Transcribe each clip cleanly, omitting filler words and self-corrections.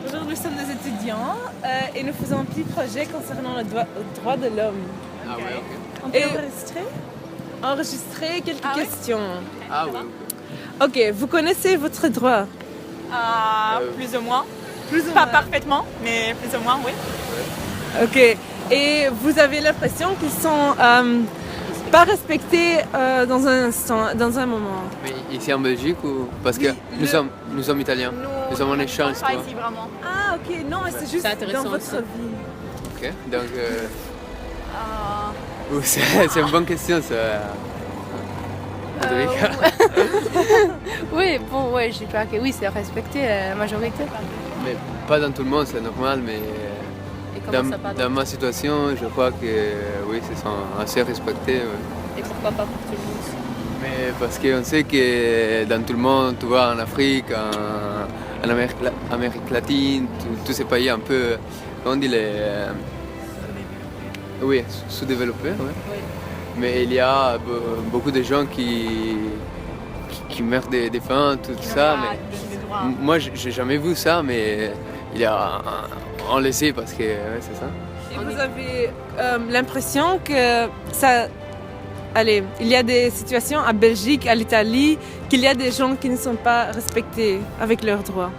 Aujourd'hui, nous sommes des étudiants et nous faisons un petit projet concernant le droit de l'homme. Ah ouais, ok. On peut enregistrer quelques questions. Ah ouais, ok. Ok, vous connaissez votre droit? Plus ou moins. Plus ou Pas moins. parfaitement, mais plus ou moins, oui. Ok, et vous avez l'impression qu'ils sont pas respectés dans un moment? Mais ici en Belgique ou... Parce que nous sommes italiens. Nous sommes en échange, Pas tu vois. ici, vraiment. Ah ok, non, c'est juste intéressant dans votre aussi. vie. Ok, donc... c'est une bonne question, ça. Frédéric. Oui, bon, ouais, j'ai pas que oui, c'est respecté la majorité. Mais pas dans tout le monde, c'est normal, mais... Et comment ça pas Dans ma situation, je crois que oui, c'est assez respecté. Ouais. Et pourquoi pas pour tout le monde? Mais parce qu'on sait que dans tout le monde, tu vois, en Afrique, en Amérique latine, tous ces pays un peu, comment on dit, oui, sous-développés. Ouais. Oui. Mais il y a beaucoup de gens qui meurent des faim, tout ça. Mais moi, j'ai jamais vu ça, mais il y a on le sait parce que ouais, c'est ça. Et vous avez l'impression que ça... Allez, il y a des situations à Belgique, à l'Italie, qu'il y a des gens qui ne sont pas respectés avec leurs droits.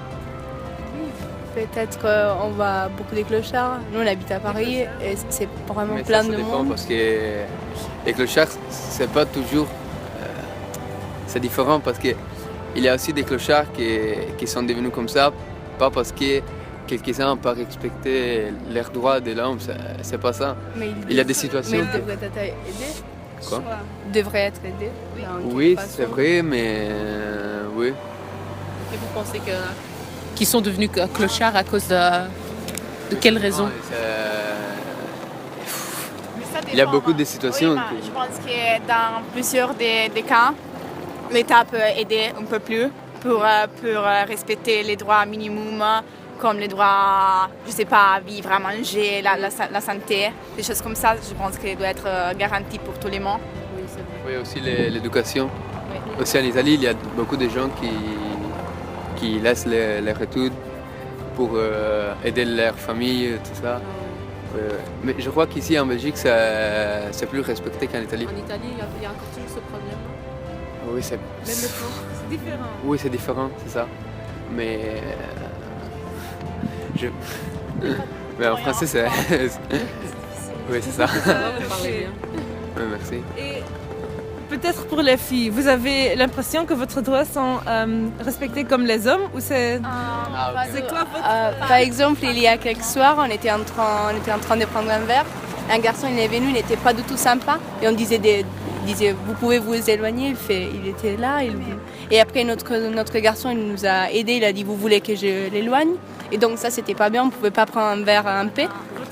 Peut-être qu'on voit beaucoup des clochards. Nous, on habite à Paris et c'est vraiment Mais plein ça de dépend monde. parce que les clochards, c'est pas toujours... c'est différent parce qu'il y a aussi des clochards qui sont devenus comme ça, pas parce que quelques-uns n'ont pas respecté leurs droits de l'homme, c'est pas ça. Mais Il y a des mais situations... ils devraient être aidés. Quoi? Ils devraient être aidés. Oui, c'est vrai, mais oui. Et vous pensez qu'ils sont devenus clochards à cause de quelle raison? Non, Mais ça Il y a dépend. beaucoup de situations Oui, mais que- je pense que dans plusieurs des cas, l'État peut aider un peu plus pour respecter les droits minimums, comme les droits, je sais pas, à vivre, à manger, la santé, des choses comme ça. Je pense qu'elle doit être garantie pour tous les monde. Oui, c'est vrai. Oui, aussi l'éducation. Oui. Aussi en Italie, il y a beaucoup de gens qui laissent leurs études pour aider leur famille, tout ça. Mais je crois qu'ici en Belgique, c'est plus respecté qu'en Italie. En Italie, il y a encore toujours ce problème. Oui, c'est Même maintenant, c'est différent. oui, c'est différent, c'est ça. Mais je... Mais en français, c'est... oui, c'est ça. Vous parlez bien. Oui, merci. Et peut-être pour les filles, vous avez l'impression que votre droits sont respectés comme les hommes ou c'est... C'est quoi votre... Par exemple, il y a quelques soirs, on était en train de prendre un verre. Un garçon, il est venu, il n'était pas du tout sympa. Et on disait, vous pouvez vous éloigner. Il était là. Et après, notre garçon, il nous a aidés. Il a dit, vous voulez que je l'éloigne? Et donc ça, c'était pas bien. On pouvait pas prendre un verre en paix.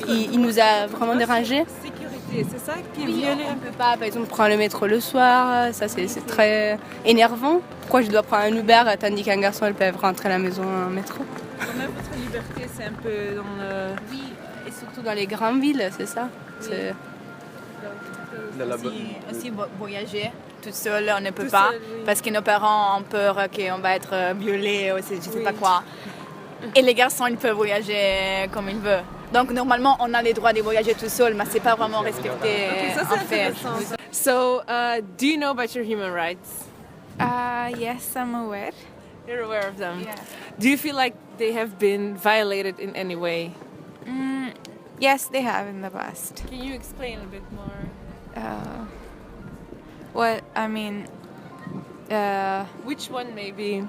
Il nous a vraiment dérangés. Sécurité, c'est ça qui est Oui, violé. on ne peut pas, par exemple, prendre le métro le soir. Ça, c'est très énervant. Pourquoi je dois prendre un Uber tandis qu'un garçon, elle peut rentrer à la maison en métro? Quand même, votre liberté, c'est un peu dans le... Oui, et surtout dans les grandes villes, c'est ça. C'est- Aussi voyager toute seule, on ne peut Tout pas, seul, oui. parce que nos parents ont peur qu'on va être violés ou je ne sais pas quoi. Et les garçons, ils peuvent voyager comme ils veulent. Donc normalement, on a le droit de voyager tout seul, mais c'est pas vraiment respecté Ça, en c'est fait. intéressant. So, do you know about your human rights? Yes, I'm aware. You're aware of them. Yeah. Do you feel like they have been violated in any way? Yes, they have in the past. Can you explain a bit more? Well, I mean, Which one, maybe?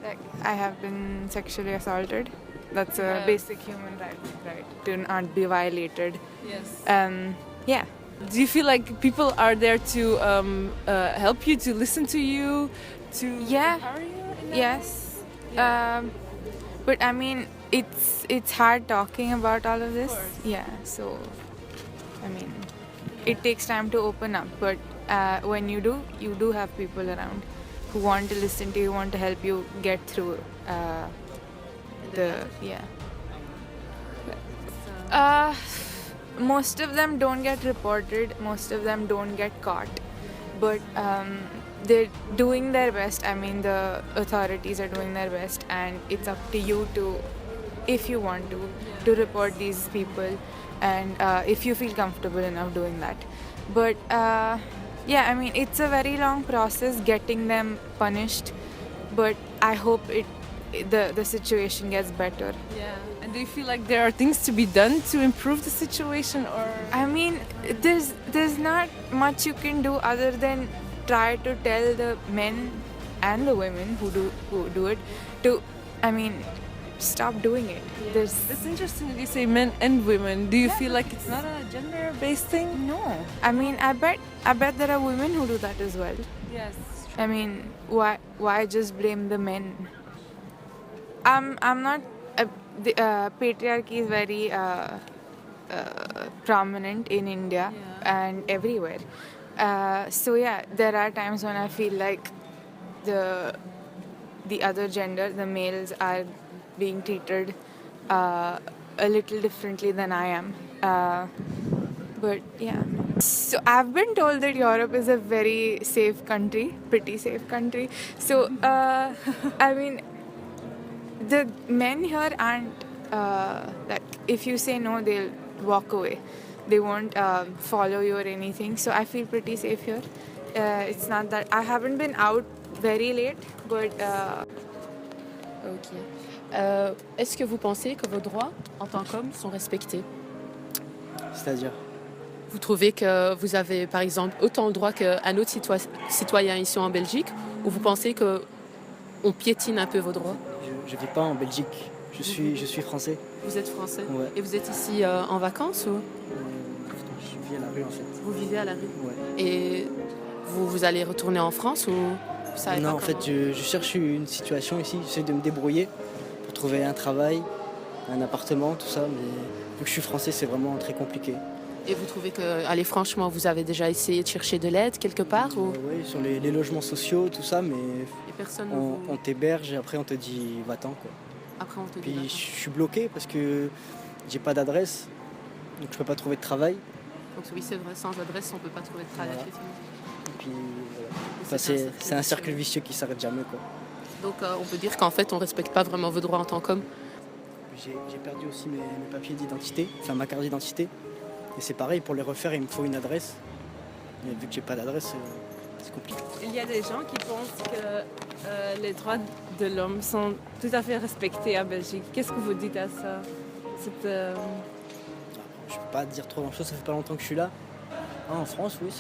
like I have been sexually assaulted. That's a Yeah. basic human right to not be violated. Yes. Yeah. Do you feel like people are there to help you, to listen to you, to Yeah. empower you? in that Yes. But I mean, it's hard talking about all of this. course. Yeah. So, I mean, it takes time to open up. But when you do have people around who want to listen to you, want to help you get through yeah. Most of them don't get reported. Most of them don't get caught. But they're doing their best. I mean, the authorities are doing their best, and it's up to you to, if you want to report these people, and if you feel comfortable enough doing that. But yeah, I mean, it's a very long process getting them punished, but I hope the situation gets better. Yeah. And do you feel like there are things to be done to improve the situation, or? I mean, there's not much you can do other than try to tell the men and the women who do it to, I mean, stop doing it. It's interesting that you say men and women. Do you feel like it's not a gender-based thing? No, I mean, I bet there are women who do that as well. Yes. I mean, why just blame the men? I'm not. The patriarchy is very prominent in India and everywhere. So yeah, there are times when I feel like the other gender, the males, are being treated a little differently than I am. But yeah. So I've been told that Europe is a very safe country, pretty safe country. So I mean, the men here aren't like, if you say no, they'll walk away. They won't follow you or anything. So I feel pretty safe here. It's not that I haven't been out very late, but. Ok. Est-ce que vous pensez que vos droits en tant qu'homme sont respectés? C'est-à-dire? Vous trouvez que vous avez, par exemple, autant le droit qu'un autre citoyen ici en Belgique, ou vous pensez qu'on piétine un peu vos droits? Je ne vis pas en Belgique. Je suis français. Vous êtes français? Ouais. Et vous êtes ici en vacances ou? Je vis à la rue en fait. Vous vivez à la rue? Ouais. Et vous allez retourner en France ou vous savez Non, pas en fait, je cherche une situation ici. J'essaie de me débrouiller pour trouver un travail, un appartement, tout ça. Mais vu que je suis français, c'est vraiment très compliqué. Et vous trouvez que, allez, franchement, vous avez déjà essayé de chercher de l'aide quelque part ou... Oui, sur les logements sociaux, tout ça, mais Et personne ne on t'héberge et après on te dit va-t'en quoi. Après, on te dit Puis d'accord. je suis bloqué parce que j'ai pas d'adresse, donc je peux pas trouver de travail. Donc oui, c'est vrai, sans adresse, on ne peut pas trouver de travail. Voilà. effectivement. Et puis voilà. Enfin, c'est un cercle vicieux qui s'arrête jamais quoi. Donc on peut dire qu'en fait, on ne respecte pas vraiment vos droits en tant qu'homme. J'ai perdu aussi mes papiers d'identité, enfin ma carte d'identité. Et c'est pareil, pour les refaire, il me faut une adresse. Et vu que j'ai pas d'adresse, c'est compliqué. Il y a des gens qui pensent que les droits de l'homme sont tout à fait respectés à Belgique. Qu'est-ce que vous dites à ça? Je peux pas dire trop grand-chose, ça fait pas longtemps que je suis là. Ah, en France, oui,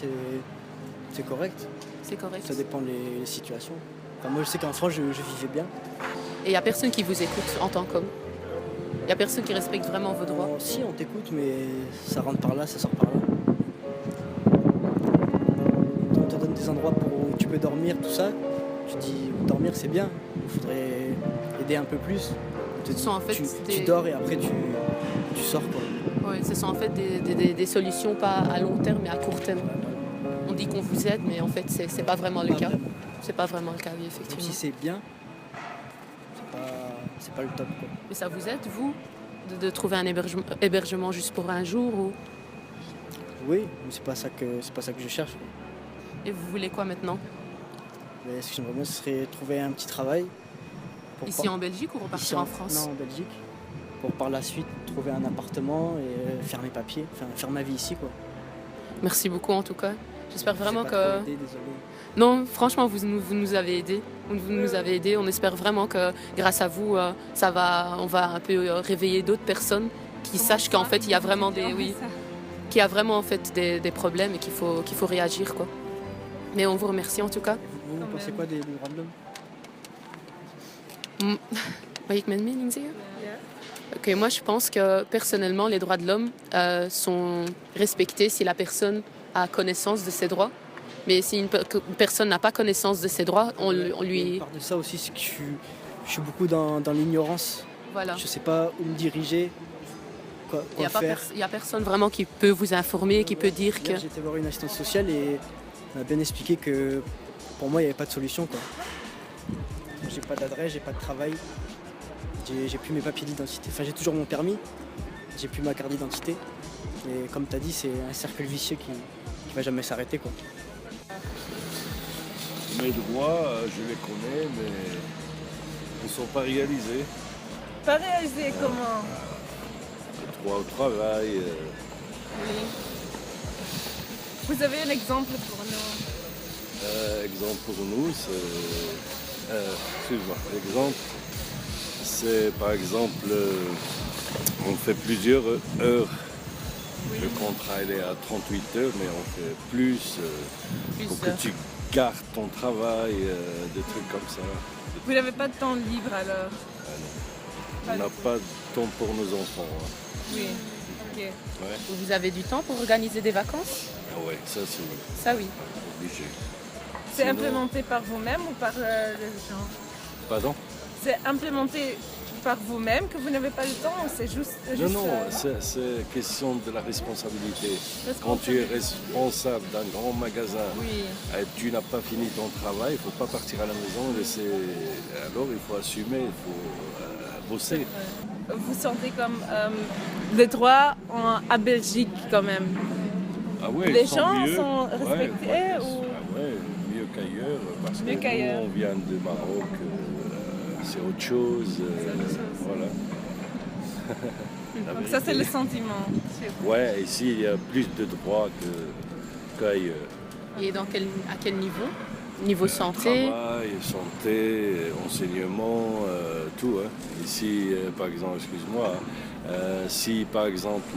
c'est correct. C'est correct. Ça dépend des situations. Enfin, moi, je sais qu'en France, je vivais bien. Et il n'y a personne qui vous écoute en tant qu'homme? Il n'y a personne qui respecte vraiment vos droits? Si, on t'écoute, mais ça rentre par là, ça sort par là. On te donne des endroits où tu peux dormir, tout ça. Tu dis, dormir, c'est bien. Il faudrait aider un peu plus. On te dit, En fait, tu dors et après, tu sors, quoi. Oui, ce sont en fait des solutions pas à long terme, mais à court terme. On dit qu'on vous aide, mais en fait, c'est pas vraiment le cas. C'est pas vraiment le cas, oui, Même effectivement. si c'est bien, c'est pas le top, quoi. Mais ça vous aide, vous, de trouver un hébergement juste pour un jour ou... Oui, mais c'est pas ça que je cherche, quoi. Et vous voulez quoi maintenant? Mais ce que j'aimerais bien, ce serait trouver un petit travail. Ici en Belgique ou repartir en France? Non, en Belgique. Pour par la suite trouver un appartement et faire mes papiers, enfin faire ma vie ici, quoi. Merci beaucoup en tout cas. J'espère vraiment J'ai que... pas trop aidé, désolé. Non, franchement, vous nous avez aidés. Vous nous avez aidés. On espère vraiment que grâce à vous, on va un peu réveiller d'autres personnes qui sachent qu'en fait, il y a vraiment qu'il y a vraiment en fait des problèmes et qu'il faut réagir, quoi. Mais on vous remercie en tout cas. Vous pensez quoi des droits de l'homme? Wat ik met mening zeggen? Ok, moi je pense que personnellement les droits de l'homme sont respectés si la personne a connaissance de ses droits. Mais si une personne n'a pas connaissance de ses droits, on lui... Par de ça aussi, c'est que je suis beaucoup dans l'ignorance. Voilà. Je ne sais pas où me diriger, quoi faire. Il n'y a personne vraiment qui peut vous informer, qui peut dire que... J'ai été voir une assistante sociale et elle m'a bien expliqué que pour moi, il n'y avait pas de solution, quoi. J'ai pas d'adresse, j'ai pas de travail, j'ai plus mes papiers d'identité. Enfin, j'ai toujours mon permis, j'ai plus ma carte d'identité. Et comme tu as dit, c'est un cercle vicieux qui va jamais s'arrêter, quoi. Mes droits, je les connais, mais ils ne sont pas réalisés. Pas réalisé comment? Le droit au travail. Oui. Vous avez un exemple pour nous? Exemple pour nous, c'est. Excuse-moi. L'exemple, c'est par exemple, on fait plusieurs heures. Le contrat il est à 38 heures, mais on fait plus pour que tu gardes ton travail, des trucs comme ça. Vous n'avez pas de temps libre alors? On n'a pas de temps pour nos enfants. Hein. Oui, ok. Ouais. Vous avez du temps pour organiser des vacances? Ah ouais, ça c'est Ça oui. obligé. C'est Sinon- implémenté par vous-même ou par les gens? Pardon? C'est implémenté par vous-même que vous n'avez pas le temps ou c'est juste... Non, c'est question de la responsabilité. Quand tu es responsable d'un grand magasin Oui. et tu n'as pas fini ton travail, il ne faut pas partir à la maison et laisser. Alors il faut assumer, il faut bosser. Vous sentez comme les droits à Belgique quand même? Ah ouais, Les ils sont gens mieux. sont respectés ouais, ou... Ah ouais, mieux qu'ailleurs, parce Mieux que qu'ailleurs. nous, on vient de Maroc, c'est autre chose. Voilà. La Donc ça c'est vérité. le sentiment. Ouais, ici il y a plus de droits qu'ailleurs. Et à quel niveau? Niveau santé? Travail, santé, enseignement, tout. Hein. Ici, par exemple, excuse-moi, si par exemple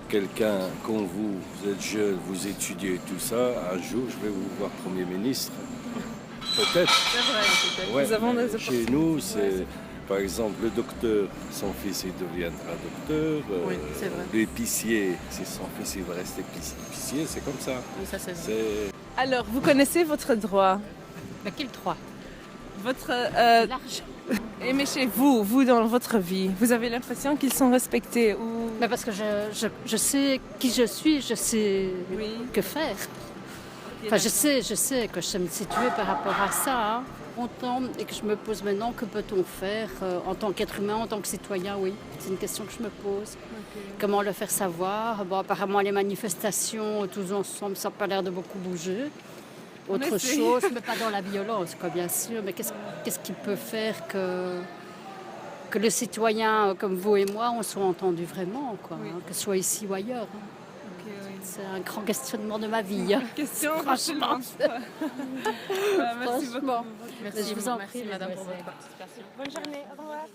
quelqu'un comme vous, vous êtes jeune, vous étudiez tout ça, un jour je vais vous voir Premier ministre. Peut-être. C'est vrai, peut-être. Ouais, Nous avons des chez opportunités. nous, c'est par exemple le docteur, son fils il deviendra docteur. Oui, c'est vrai. L'épicier, si son fils il va rester épicier, c'est comme ça. Oui, ça c'est vrai. C'est Alors, vous connaissez votre droit? Quel droit? Votre... Large. mais chez vous, dans votre vie, vous avez l'impression qu'ils sont respectés ou... Mais parce que je sais qui je suis, je sais Oui. que faire. Enfin, je sais que je sais me situer par rapport à ça. Hein. Longtemps, et que je me pose maintenant, que peut-on faire en tant qu'être humain, en tant que citoyen, oui. C'est une question que je me pose. Comment le faire savoir? Bon, apparemment, les manifestations, tous ensemble, ça n'a pas l'air de beaucoup bouger. Autre essaye. chose, mais pas dans la violence, quoi, bien sûr. Mais qu'est-ce qui peut faire que le citoyen comme vous et moi, on soit entendus vraiment, quoi, Oui. hein, que ce soit ici ou ailleurs. Hein. Ok, oui. C'est un grand questionnement de ma vie. Hein. Question Franchement. Merci beaucoup. Franchement. Merci, Je vous en merci prie, madame les pour voisins. votre participation. Bonne journée, au revoir.